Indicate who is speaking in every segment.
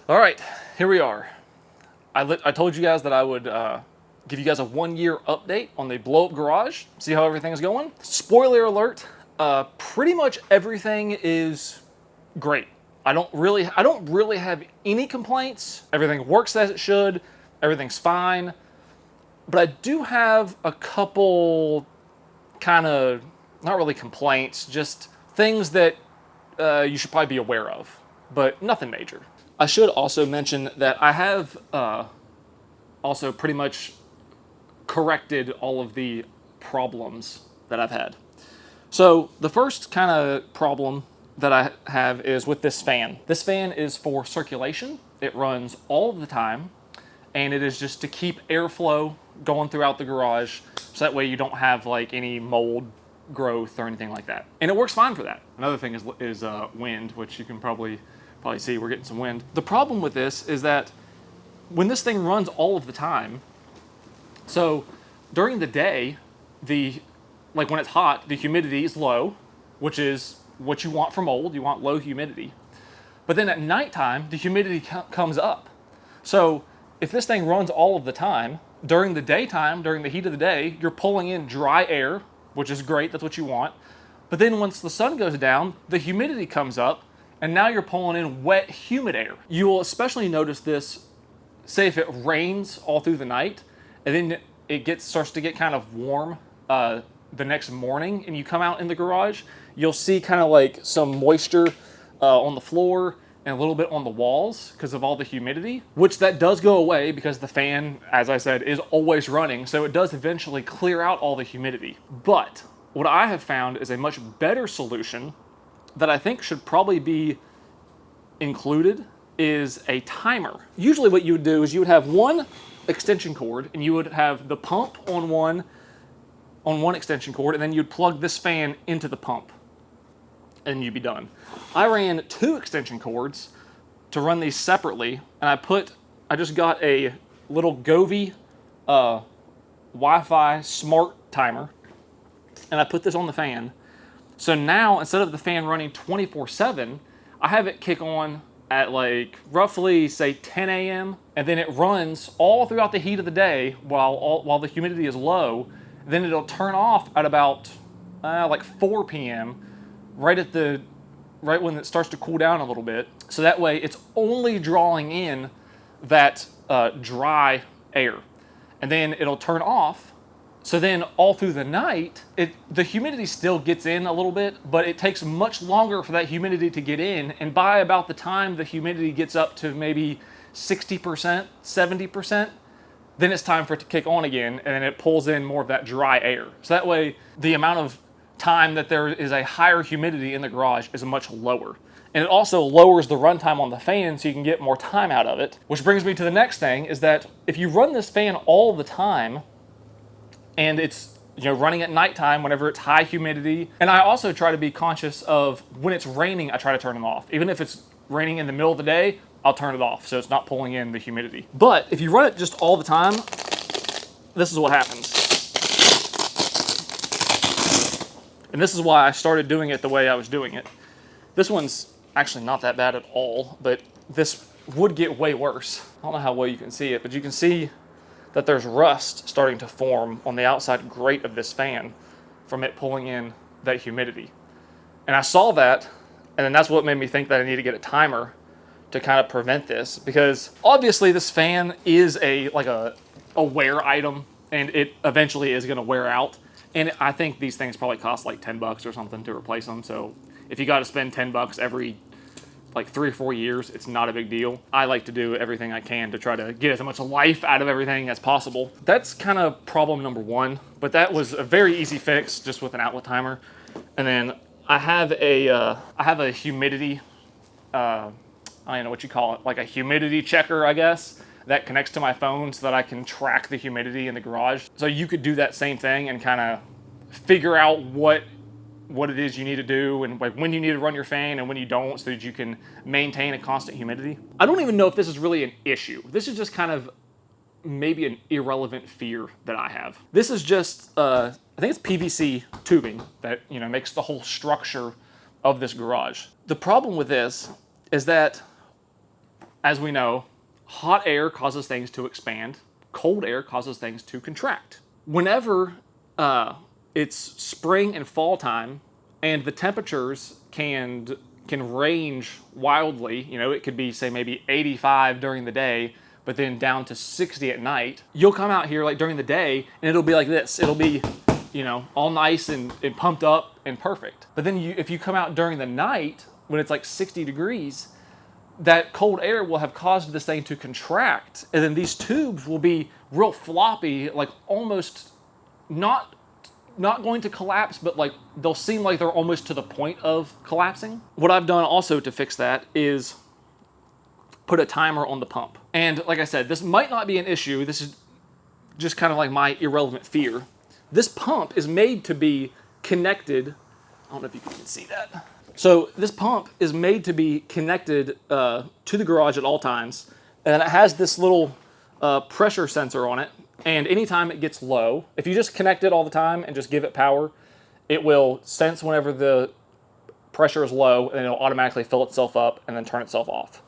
Speaker 1: All right, here we are. I told you guys that I would give you guys a 1 year update on the blow up garage, see how everything's going. Spoiler alert, pretty much everything is great. I don't really have any complaints. Everything works as it should. Everything's fine. But I do have a couple kind of, not really complaints, just things that you should probably be aware of, but nothing major. I should also mention that I have also pretty much corrected all of the problems that I've had. So the first kind of problem that I have is with this fan. This fan is for circulation. It runs all the time, and it is just to keep airflow going throughout the garage, so that way you don't have like any mold growth or anything like that. And it works fine for that. Another thing is wind, which you can probably see we're getting some wind. The problem with this is that when this thing runs all of the time, so during the day, like when it's hot, the humidity is low, which is what you want for mold. You want low humidity. But then at nighttime, the humidity comes up. So if this thing runs all of the time, during the daytime, during the heat of the day, you're pulling in dry air, which is great, that's what you want. But then once the sun goes down, the humidity comes up, and now you're pulling in wet, humid air. You will especially notice this, say if it rains all through the night, and then it starts to get kind of warm the next morning, and you come out in the garage, you'll see kind of like some moisture on the floor and a little bit on the walls because of all the humidity, which that does go away because the fan, as I said, is always running, so it does eventually clear out all the humidity. But what I have found is a much better solution that I think should probably be included is a timer. Usually what you would do is you would have one extension cord, and you would have the pump on one extension cord, and then you'd plug this fan into the pump, and you'd be done. I ran 2 extension cords to run these separately, and I just got a little Govee Wi-Fi smart timer, and I put this on the fan. So now, instead of the fan running 24/7, I have it kick on at like roughly say 10 a.m. and then it runs all throughout the heat of the day while the humidity is low. Then it'll turn off at about like 4 p.m. right when it starts to cool down a little bit. So that way it's only drawing in that dry air, and then it'll turn off. So then all through the night, the humidity still gets in a little bit, but it takes much longer for that humidity to get in. And by about the time the humidity gets up to maybe 60%, 70%, then it's time for it to kick on again, and then it pulls in more of that dry air. So that way, the amount of time that there is a higher humidity in the garage is much lower. And it also lowers the runtime on the fan so you can get more time out of it. Which brings me to the next thing, is that if you run this fan all the time, and it's running at nighttime whenever it's high humidity. And I also try to be conscious of when it's raining, I try to turn it off. Even if it's raining in the middle of the day, I'll turn it off so it's not pulling in the humidity. But if you run it just all the time, this is what happens. And this is why I started doing it the way I was doing it. This one's actually not that bad at all, but this would get way worse. I don't know how well you can see it, but you can see that there's rust starting to form on the outside grate of this fan from it pulling in that humidity. And I saw that, and then that's what made me think that I need to get a timer to kind of prevent this, because obviously this fan is a wear item, and it eventually is gonna wear out. And I think these things probably cost like $10 or something to replace them. So if you gotta spend $10 every like 3 or 4 years, it's not a big deal. I like to do everything I can to try to get as much life out of everything as possible. That's kind of problem number 1, but that was a very easy fix just with an outlet timer. And then I have a humidity, I don't know what you call it, like a humidity checker, I guess, that connects to my phone so that I can track the humidity in the garage. So you could do that same thing and kind of figure out what it is you need to do, and like when you need to run your fan and when you don't, so that you can maintain a constant humidity. I don't even know if this is really an issue. This is just kind of maybe an irrelevant fear that I have. This is just, I think it's PVC tubing that makes the whole structure of this garage. The problem with this is that as we know, hot air causes things to expand, cold air causes things to contract. Whenever it's spring and fall time, and the temperatures can range wildly, you know, it could be, say, maybe 85 during the day, but then down to 60 at night. You'll come out here like during the day and it'll be like this. It'll be, you know, all nice and pumped up and perfect. But then if you come out during the night when it's like 60 degrees, that cold air will have caused this thing to contract, and then these tubes will be real floppy, like almost not going to collapse, but like they'll seem like they're almost to the point of collapsing. What I've done also to fix that is put a timer on the pump. And like I said, this might not be an issue. This is just kind of like my irrelevant fear. This pump is made to be connected. I don't know if you can see that. So this pump is made to be connected to the garage at all times. And it has this little pressure sensor on it. And anytime it gets low, if you just connect it all the time and just give it power, it will sense whenever the pressure is low, and it'll automatically fill itself up and then turn itself off.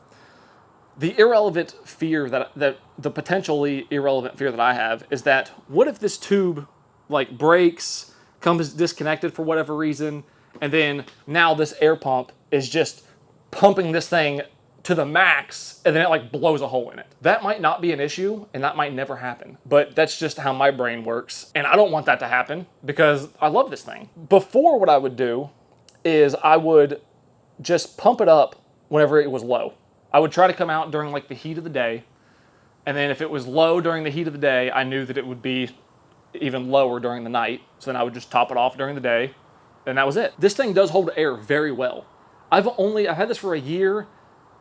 Speaker 1: The irrelevant fear that the potentially irrelevant fear that I have is that what if this tube like breaks, comes disconnected for whatever reason, and then now this air pump is just pumping this thing to the max, and then it like blows a hole in it. That might not be an issue, and that might never happen, but that's just how my brain works, and I don't want that to happen because I love this thing. Before, what I would do is I would just pump it up whenever it was low. I would try to come out during like the heat of the day, and then if it was low during the heat of the day, I knew that it would be even lower during the night, so then I would just top it off during the day, and that was it. This thing does hold air very well. I've had this for a year,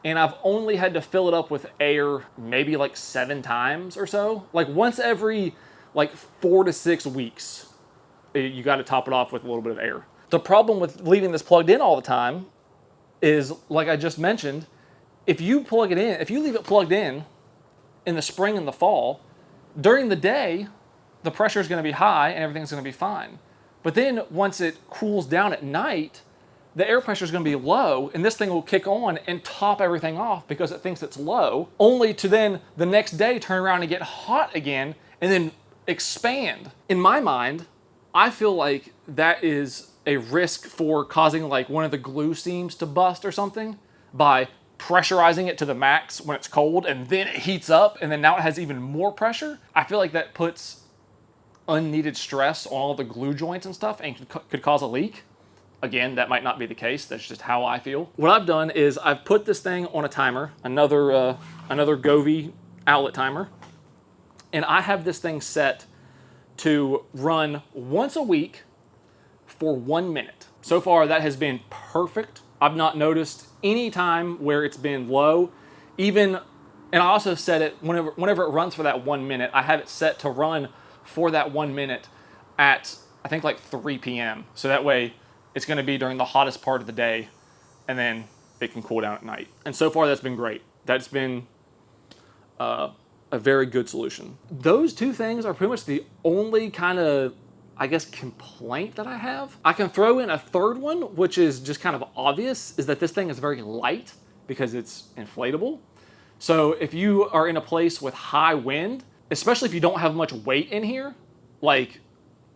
Speaker 1: and I've only had to fill it up with air maybe like 7 times or so. Like once every like 4 to 6 weeks, you got to top it off with a little bit of air. The problem with leaving this plugged in all the time is, like I just mentioned, if you leave it plugged in the spring and the fall, during the day, the pressure is going to be high and everything's going to be fine. But then once it cools down at night, the air pressure is going to be low, and this thing will kick on and top everything off because it thinks it's low, only to then the next day turn around and get hot again and then expand. In my mind, I feel like that is a risk for causing like one of the glue seams to bust or something by pressurizing it to the max when it's cold, and then it heats up, and then now it has even more pressure. I feel like that puts unneeded stress on all the glue joints and stuff and could cause a leak. Again, that might not be the case. That's just how I feel. What I've done is I've put this thing on a timer, another Govee outlet timer, and I have this thing set to run once a week for 1 minute. So far, that has been perfect. I've not noticed any time where it's been low. And I also set it, whenever it runs for that 1 minute, I have it set to run for that 1 minute at, I think, like 3 p.m. So that way, it's going to be during the hottest part of the day, and then it can cool down at night. And so far, that's been great. That's been a very good solution. Those 2 things are pretty much the only kind of, I guess, complaint that I have. I can throw in a third one, which is just kind of obvious, is that this thing is very light because it's inflatable. So if you are in a place with high wind, especially if you don't have much weight in here, like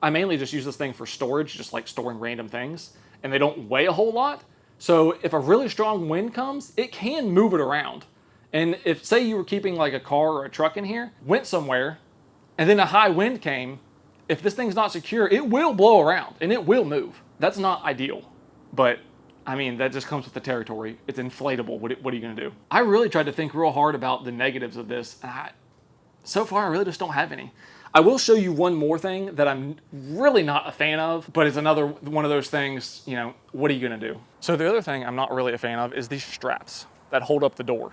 Speaker 1: I mainly just use this thing for storage, just like storing random things, and they don't weigh a whole lot. So if a really strong wind comes, it can move it around. And if, say you were keeping like a car or a truck in here, went somewhere, and then a high wind came, if this thing's not secure, it will blow around and it will move. That's not ideal, but I mean, that just comes with the territory. It's inflatable. What are you gonna do? I really tried to think real hard about the negatives of this, and so far I really just don't have any. I will show you one more thing that I'm really not a fan of, but it's another one of those things, you know, what are you gonna do? So the other thing I'm not really a fan of is these straps that hold up the door.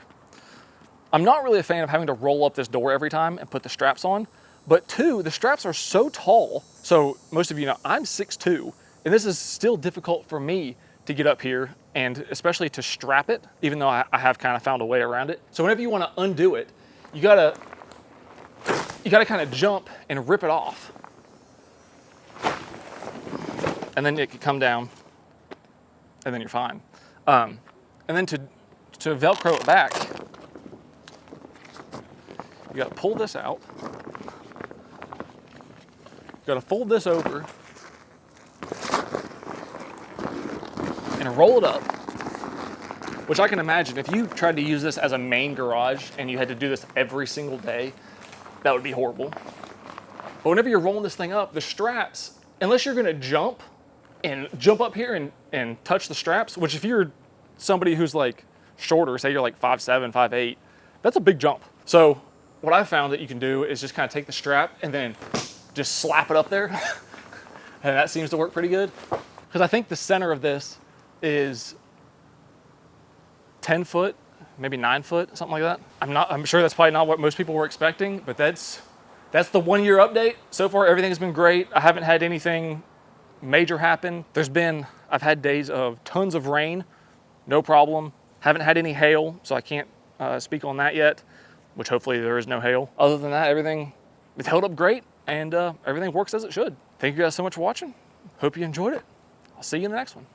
Speaker 1: I'm not really a fan of having to roll up this door every time and put the straps on, but 2, the straps are so tall. So most of you know, I'm 6'2", and this is still difficult for me to get up here, and especially to strap it, even though I have kind of found a way around it. So whenever you wanna undo it, you gotta kind of jump and rip it off. And then it could come down, and then you're fine. And then to Velcro it back, You gotta pull this out. You gotta fold this over and roll it up, which I can imagine if you tried to use this as a main garage and you had to do this every single day, that would be horrible. But whenever you're rolling this thing up, the straps, unless you're gonna jump up here and touch the straps, which if you're somebody who's like shorter, say you're like 5'7", 5'8", that's a big jump. So what I found that you can do is just kind of take the strap and then just slap it up there. And that seems to work pretty good. Because I think the center of this is 10 foot, maybe 9 foot, something like that. I'm sure that's probably not what most people were expecting, but that's the 1 year update. So far, everything's been great. I haven't had anything major happen. I've had days of tons of rain, no problem. Haven't had any hail, so I can't speak on that yet, which hopefully there is no hail. Other than that, it's held up great, and everything works as it should. Thank you guys so much for watching. Hope you enjoyed it. I'll see you in the next one.